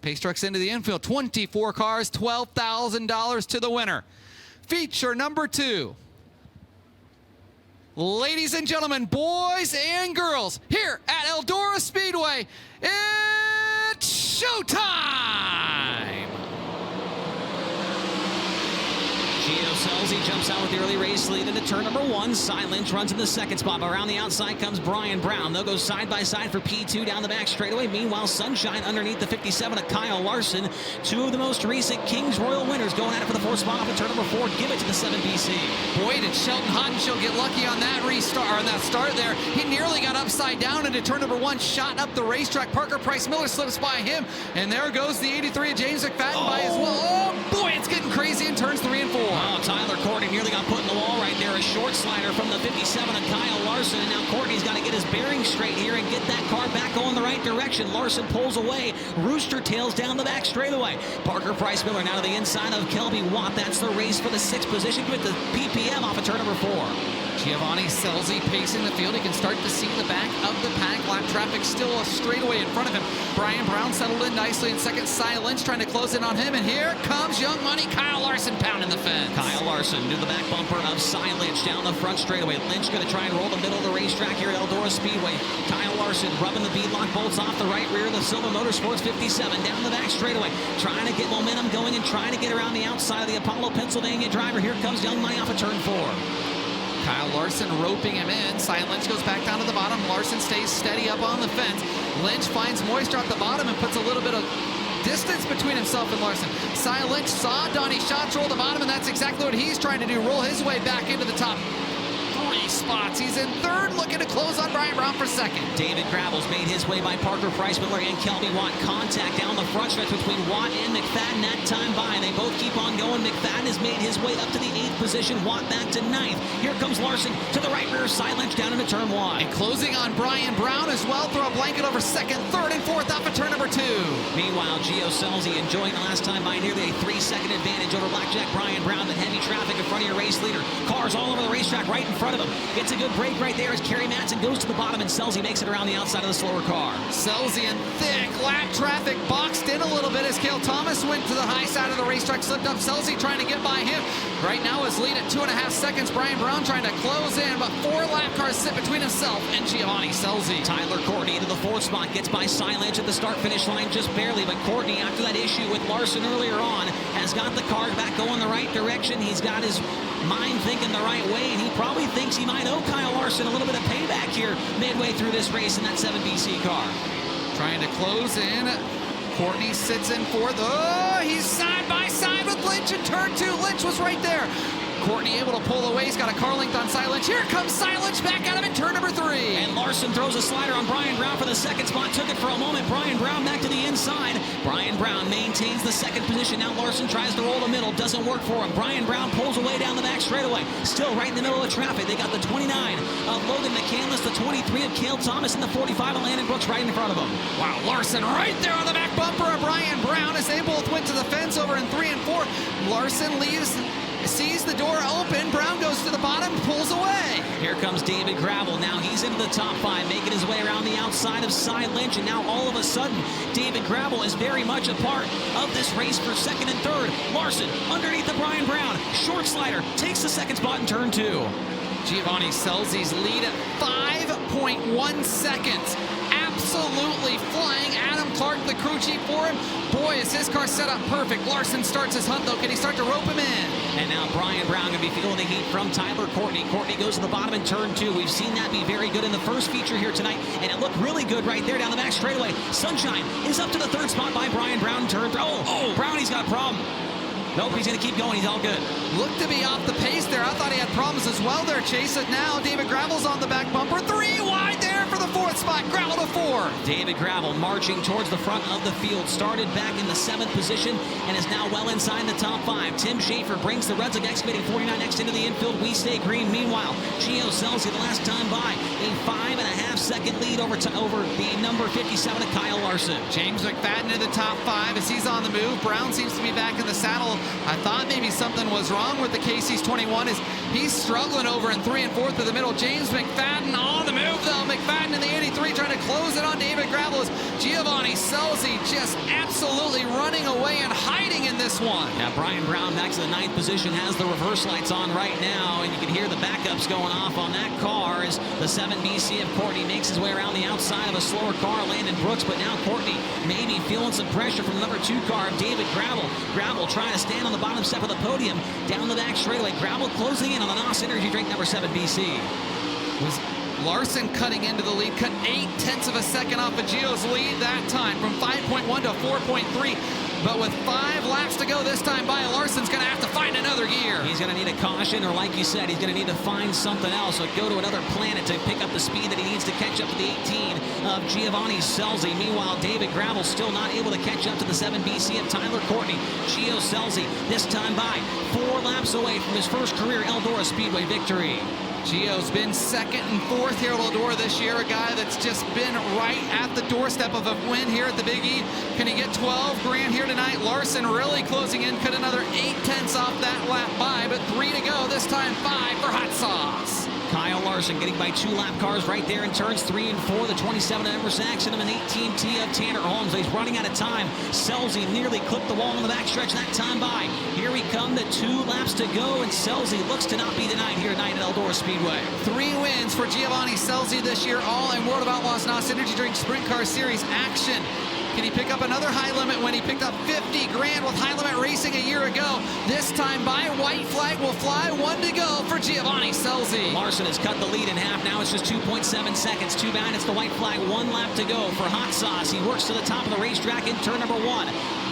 Pace trucks into the infield. 24 cars, $12,000 to the winner. Feature number 2. Ladies and gentlemen, boys and girls, here at Eldora Speedway, it's showtime! Scelzi jumps out with the early race lead into turn number 1. Lynch runs in the second spot. Around the outside comes Brian Brown. They'll go side by side for P2 down the back straightaway. Meanwhile, Sunshine underneath the 57 of Kyle Larson. 2 of the most recent Kings Royal winners going at it for the 4th spot off of turn number 4. Give it to the 7BC. Boy, did Shelton Haudenschild get lucky on that restart, or that start there. He nearly got upside down into turn number 1, shot up the racetrack. Parker Price Miller slips by him, and there goes the 83 of James McFadden by as well. Oh boy, it's getting crazy in turns 3 and 4. Oh, Tyler Courtney nearly got put in the wall right there. A short slider from the 57 of Kyle Larson, and now Courtney's got to get his bearings straight here and get that car back going the right direction. Larson pulls away. Rooster tails down the back straightaway. Parker Price Miller now to the inside of Kelby Watt. That's the race for the 6th position with the PPM off of turn number 4. Giovanni Scelzi pacing the field. He can start to see the back of the pack. Lap traffic still a straightaway in front of him. Brian Brown settled in nicely in second. Lynch trying to close in on him. And here comes Young Money Kyle Larson pounding the fence. Kyle Larson to the back bumper of Lynch down the front straightaway. Lynch going to try and roll the middle of the racetrack here at Eldora Speedway. Kyle Larson rubbing the beadlock bolts off the right rear of the Silver Motorsports 57 down the back straightaway. Trying to get momentum going and trying to get around the outside of the Apollo, Pennsylvania driver. Here comes Young Money off of turn 4. Kyle Larson roping him in. Lynch goes back down to the bottom. Larson stays steady up on the fence. Lynch finds moisture at the bottom and puts a little bit of distance between himself and Larson. Lynch saw Donnie Schatz roll the bottom, and that's exactly what he's trying to do. Roll his way back into the top 3 spots. He's in 3rd, looking to close on Brian Brown for 2nd. David Gravel's made his way by Parker Price Miller and Kelby Watt. Contact down the front stretch between Watt and McFadden that time by. They both keep on going. McFadden has made his way up to the 8th position. Watt back to 9th. Here comes Larson to the right rear. Lynch down into turn 1. And closing on Brian Brown as well. Throw a blanket over 2nd, 3rd, and 4th off of turn number 2. Meanwhile, Scelzi enjoying the last time by nearly a 3-second advantage over Blackjack Brian Brown. The heavy traffic in front of your race leader. Cars all over the racetrack right in front of him. Gets a good break right there as Kerry Madsen goes to the bottom, and Scelzi makes it around the outside of the slower car. Scelzi in thick lap traffic, boxed in a little bit as Cale Thomas went to the high side of the racetrack, slipped up. Scelzi trying to get by him. Right now his lead at 2.5 seconds. Brian Brown trying to close in, but 4 lap cars sit between himself and Giovanni Scelzi. Tyler Courtney into the 4th spot, gets by Lynch at the start-finish line just barely, but Courtney, after that issue with Larson earlier on, has got the car back going the right direction. He's got his mind thinking the right way, and he probably thinks he might owe Kyle Larson a little bit of payback here midway through this race in that 7BC car. Trying to close in. Courtney sits in 4th. Oh, he's side by side with Lynch in turn 2. Lynch was right there. Courtney able to pull away. He's got a car length on Lynch. Here comes Lynch back at him in turn number 3. And Larson throws a slider on Brian Brown for the 2nd spot. Took it for a moment. Brian Brown back to the inside. Brian Brown maintains the 2nd position. Now Larson tries to roll the middle. Doesn't work for him. Brian Brown pulls away down the back straightaway. Still right in the middle of the traffic. They got the 29 of Logan McCandless, the 23 of Cale Thomas, and the 45 of Landon Brooks right in front of him. Wow, Larson right there on the back bumper of Brian Brown as they both went to the fence over in 3 and 4. Larson sees the door open. Brown goes to the bottom, pulls away. Here comes David Gravel. Now he's into the top 5, making his way around the outside of Lynch, and now all of a sudden, David Gravel is very much a part of this race for 2nd and 3rd. Larson underneath the Brian Brown. Short slider takes the 2nd spot in turn 2. Giovanni Scelzi's lead at 5.1 seconds. Absolutely flying. Adam Clark, the crew chief for him. Boy, is his car set up perfect. Larson starts his hunt, though. Can he start to rope him in? And now Brian Brown going to be feeling the heat from Tyler Courtney. Courtney goes to the bottom in turn 2. We've seen that be very good in the first feature here tonight, and it looked really good right there down the back straightaway. Sunshine is up to the 3rd spot by Brian Brown in turn 3. Oh, Brownie's got a problem. Nope, he's going to keep going. He's all good. Looked to be off the pace there. I thought he had problems as well there, Chase. It now. David Gravel's on the back bumper. 3 wide there for the 4th spot. Gravel to 4. David Gravel marching towards the front of the field. Started back in the 7th position and is now well inside the top 5. Tim Shaffer brings the Red Sox Excavating 49 next into the infield. We stay green. Meanwhile, Scelzi the last time by a 5.5-second lead over the number 57 of Kyle Larson. James McFadden in the top 5 as he's on the move. Brown seems to be back in the saddle. I thought maybe something was wrong with the Casey's 21 as he's struggling over in 3 and 4th to the middle. James McFadden on the move though. McFadden McFadden in the 83 trying to close it on David Gravel as Giovanni Scelzi just absolutely running away and hiding in this one. Yeah, Brian Brown back to the 9th position, has the reverse lights on right now, and you can hear the backups going off on that car as the 7BC of Courtney makes his way around the outside of a slower car, Landon Brooks, but now Courtney maybe feeling some pressure from the number 2 car, David Gravel. Gravel trying to stand on the bottom step of the podium, down the back straightaway. Gravel closing in on the NOS Energy Drink number 7BC. Was Larson cutting into the lead, cut 0.8 of a second off of Gio's lead that time from 5.1 to 4.3. But with 5 laps to go this time by, Larson's going to have to find another gear. He's going to need a caution, or like you said, he's going to need to find something else, or go to another planet to pick up the speed that he needs to catch up to the 18 of Giovanni Scelzi. Meanwhile, David Gravel still not able to catch up to the 7BC of Tyler Courtney. Gio Scelzi this time by 4 laps away from his first career Eldora Speedway victory. Gio's been 2nd and 4th here at Eldora this year, a guy that's just been right at the doorstep of a win here at the Big E. Can he get 12 grand here tonight? Larson really closing in, cut another 0.8 off that lap by, but 3 to go, this time 5 for Hot Sauce. Kyle Larson getting by 2 lap cars right there in turns 3 and 4. The 27 of Emerson Axsom and 18T of Tanner Holmes. He's running out of time. Scelzi nearly clipped the wall on the backstretch that time by. Here we come, the 2 laps to go, and Scelzi looks to not be denied here tonight at Eldora Speedway. 3 wins for Giovanni Scelzi this year, all in World of Outlaws NOS Energy Drink Sprint Car Series action. Can he pick up another high limit when he picked up 50 grand with high limit racing a year ago? This time by, white flag will fly, 1 to go for Giovanni Scelzi. Larson has cut the lead in half. Now it's just 2.7 seconds. Too bad it's the white flag. 1 lap to go for Hot Sauce. He works to the top of the racetrack in turn number 1.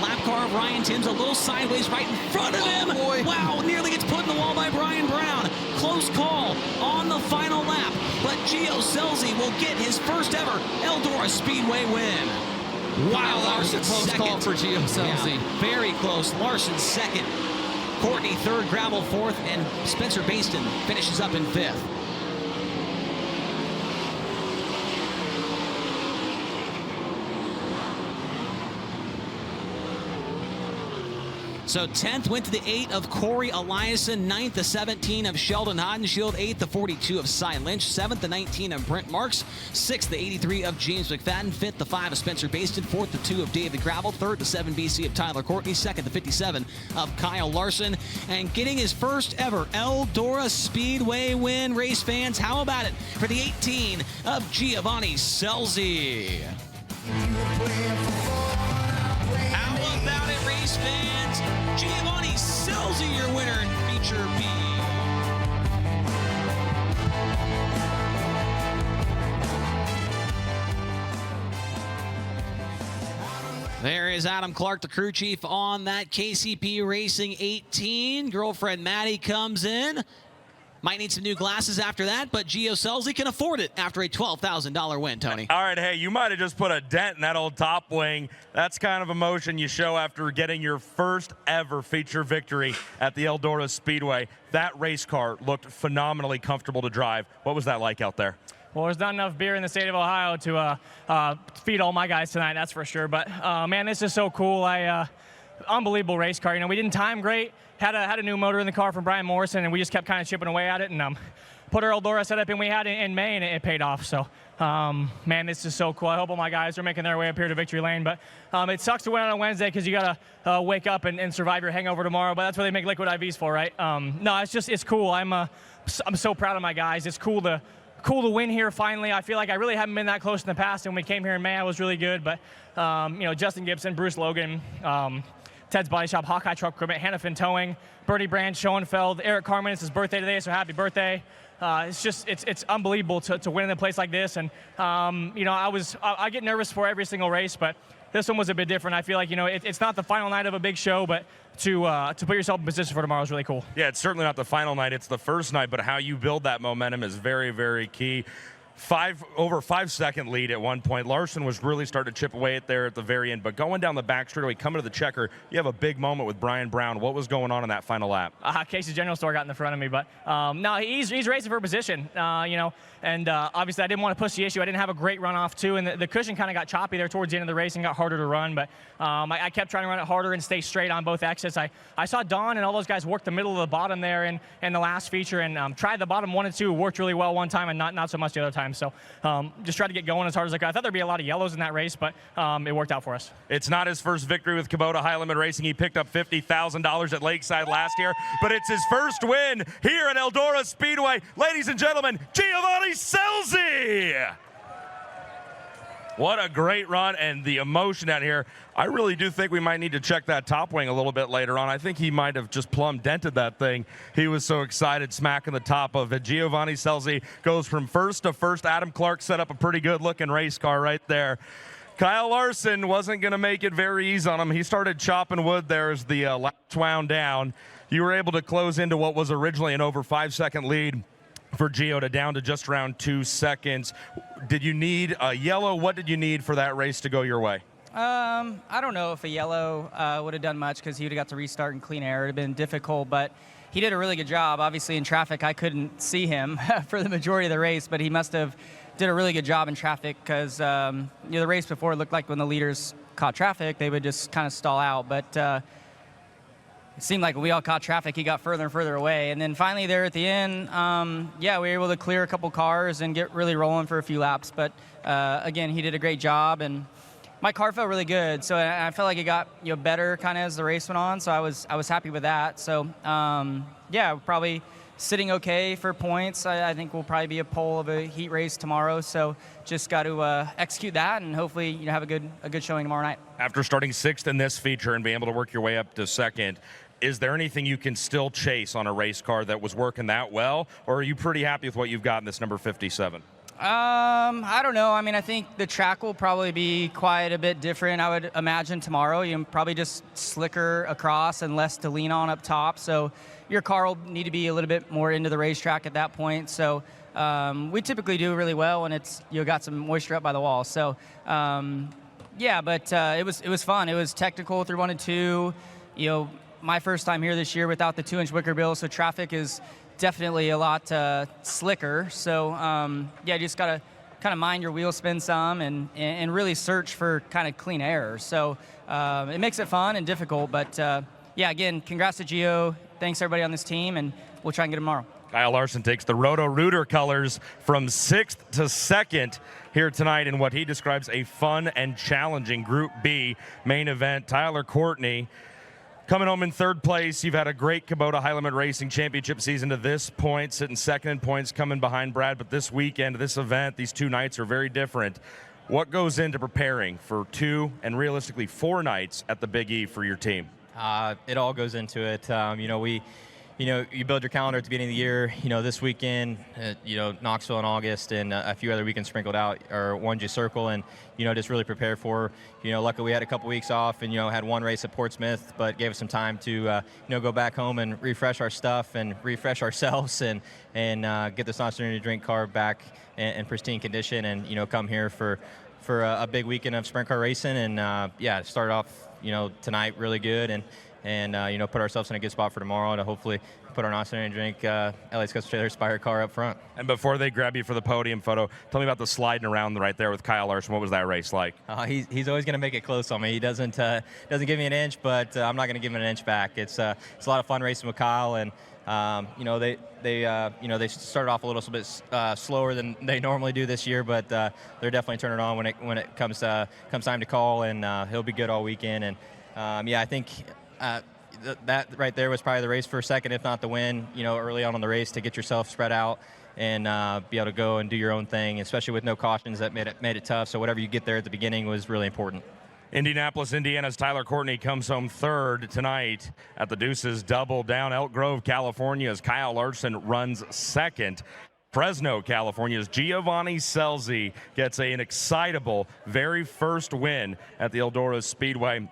Lap car of Ryan Timms a little sideways right in front of him. Boy. Wow, nearly gets put in the wall by Brian Brown. Close call on the final lap, but Gio Scelzi will get his first ever Eldora Speedway win. Wow, Larson close call for Gio Scelzi. Yeah, very close. Larson 2nd. Courtney 3rd, Gravel 4th, and Spencer Bayston finishes up in 5th. So 10th went to the 8 of Corey Eliason, 9th the 17 of Sheldon Haudenschild, 8th the 42 of Cy Lynch, 7th the 19 of Brent Marks, 6th the 83 of James McFadden, 5th the 5 of Spencer Bayston, 4th the 2 of David Gravel, 3rd the 7BC of Tyler Courtney, 2nd the 57 of Kyle Larson, and getting his first ever Eldora Speedway win, race fans. How about it for the 18 of Giovanni Scelzi? How about it, race fans? Giovanni Scelzi, your winner in Feature B. There is Adam Clark, the crew chief on that KCP Racing 18. Girlfriend Maddie comes in. Might need some new glasses after that, but Gio Scelzi can afford it after a $12,000 win, Tony. All right, hey, you might have just put a dent in that old top wing. That's kind of emotion you show after getting your first ever feature victory at the Eldora Speedway. That race car looked phenomenally comfortable to drive. What was that like out there? Well, there's not enough beer in the state of Ohio to feed all my guys tonight, that's for sure. But, man, this is so cool. Unbelievable race car. You know, we didn't time great. Had a new motor in the car from Brian Morrison, and we just kept kind of chipping away at it, and put our Eldora setup in we had in May, and it paid off. So, man, this is so cool. I hope all my guys are making their way up here to victory lane. But it sucks to win on a Wednesday because you got to wake up and survive your hangover tomorrow. But that's what they make liquid IVs for, right? No, it's cool. I'm so proud of my guys. It's cool to win here finally. I feel like I really haven't been that close in the past. And when we came here in May, I was really good. But, you know, Justin Gibson, Bruce Logan, Ted's Body Shop, Hawkeye Truck Equipment, Hannafin Towing, Bertie Brand, Schoenfeld, Eric Carmen. It's his birthday today, so happy birthday. It's unbelievable to win in a place like this. And, you know, I get nervous for every single race, but this one was a bit different. I feel like, you know, it's not the final night of a big show, but to put yourself in position for tomorrow is really cool. Yeah, it's certainly not the final night. It's the first night, but how you build that momentum is very, very key. Over 5 second lead at one point. Larson was really starting to chip away at there at the very end, but going down the back straightaway, coming to the checker, you have a big moment with Brian Brown. What was going on in that final lap? Casey's General Store got in the front of me, but no, he's racing for position, you know, and obviously I didn't want to push the issue. I didn't have a great runoff too, and the cushion kind of got choppy there towards the end of the race and got harder to run, but I kept trying to run it harder and stay straight on both exits. I saw Don and all those guys work the middle of the bottom there in the last feature, and tried the bottom 1 and 2, worked really well one time and not so much the other time. time. So just tried to get going as hard as I could. I thought there'd be a lot of yellows in that race, but it worked out for us. It's not his first victory with Kubota High Limit Racing. He picked up $50,000 at Lakeside last year, but it's his first win here at Eldora Speedway. Ladies and gentlemen, Giovanni Scelzi! What a great run, and the emotion out here. I really do think we might need to check that top wing a little bit later on. I think he might have just plumb dented that thing. He was so excited smacking the top of it. Giovanni Scelzi goes from first to first. Adam Clark set up a pretty good-looking race car right there. Kyle Larson wasn't going to make it very easy on him. He started chopping wood there as the laps wound down. You were able to close into what was originally an over 5-second lead for Gio to down to just around 2 seconds. Did you need a yellow? What did you need for that race to go your way? I don't know if a yellow would have done much because he would have got to restart in clean air. It would have been difficult, but he did a really good job. Obviously in traffic, I couldn't see him for the majority of the race, but he must have did a really good job in traffic because the race before it looked like when the leaders caught traffic, they would just kind of stall out. But it seemed like when we all caught traffic, he got further and further away. And then finally there at the end, we were able to clear a couple cars and get really rolling for a few laps. But again, he did a great job, and my car felt really good. So I felt like it got better kind of as the race went on. So I was happy with that. So probably sitting okay for points. I think we'll probably be a pole of a heat race tomorrow. So just got to execute that and hopefully have a good showing tomorrow night. After starting 6th in this feature and being able to work your way up to 2nd, is there anything you can still chase on a race car that was working that well, or are you pretty happy with what you've got in this number 57? I don't know. I mean, I think the track will probably be quite a bit different, I would imagine, tomorrow. You probably just slicker across and less to lean on up top. So your car will need to be a little bit more into the racetrack at that point. So we typically do really well when it's got some moisture up by the wall. So but it was fun. It was technical through 1 and 2. My first time here this year without the 2-inch wicker bill, so traffic is definitely a lot slicker. So you just got to kind of mind your wheel spin some and really search for kind of clean air. So it makes it fun and difficult. But again, congrats to Gio. Thanks everybody on this team, and we'll try and get him tomorrow. Kyle Larson takes the Roto-Rooter colors from 6th to 2nd here tonight in what he describes a fun and challenging Group B main event. Tyler Courtney coming home in 3rd place. You've had a great Kubota High Limit Racing Championship season to this point, sitting 2nd in points, coming behind Brad. But this weekend, this event, these 2 nights are very different. What goes into preparing for 2 and realistically 4 nights at the Big E for your team? It all goes into it. You build your calendar at the beginning of the year. This weekend, Knoxville in August, and a few other weekends sprinkled out are ones you circle and just really prepare for. Luckily we had a couple weeks off and had 1 race at Portsmouth, but gave us some time to go back home and refresh our stuff and refresh ourselves and get this Monster Energy drink car back in pristine condition and come here for a big weekend of sprint car racing and start off tonight really good and put ourselves in a good spot for tomorrow to hopefully put our Monster Energy drink LA's Custom Trailer Inspired car up front. And before they grab you for the podium photo, tell me about the sliding around right there with Kyle Larson. What was that race like? He's always going to make it close on me. He doesn't give me an inch, but I'm not going to give him an inch back. It's a lot of fun racing with Kyle, and they started off a little bit slower than they normally do this year, but they're definitely turning on when it comes time to call, and he'll be good all weekend. And I think. That right there was probably the race for 2nd, if not the win, early on in the race to get yourself spread out and be able to go and do your own thing, especially with no cautions. That made it tough. So whatever you get there at the beginning was really important. Indianapolis, Indiana's Tyler Courtney comes home 3rd tonight at the Deuces Double Down. Elk Grove, California's Kyle Larson runs 2nd. Fresno, California's Giovanni Scelzi gets an excitable very first win at the Eldora Speedway.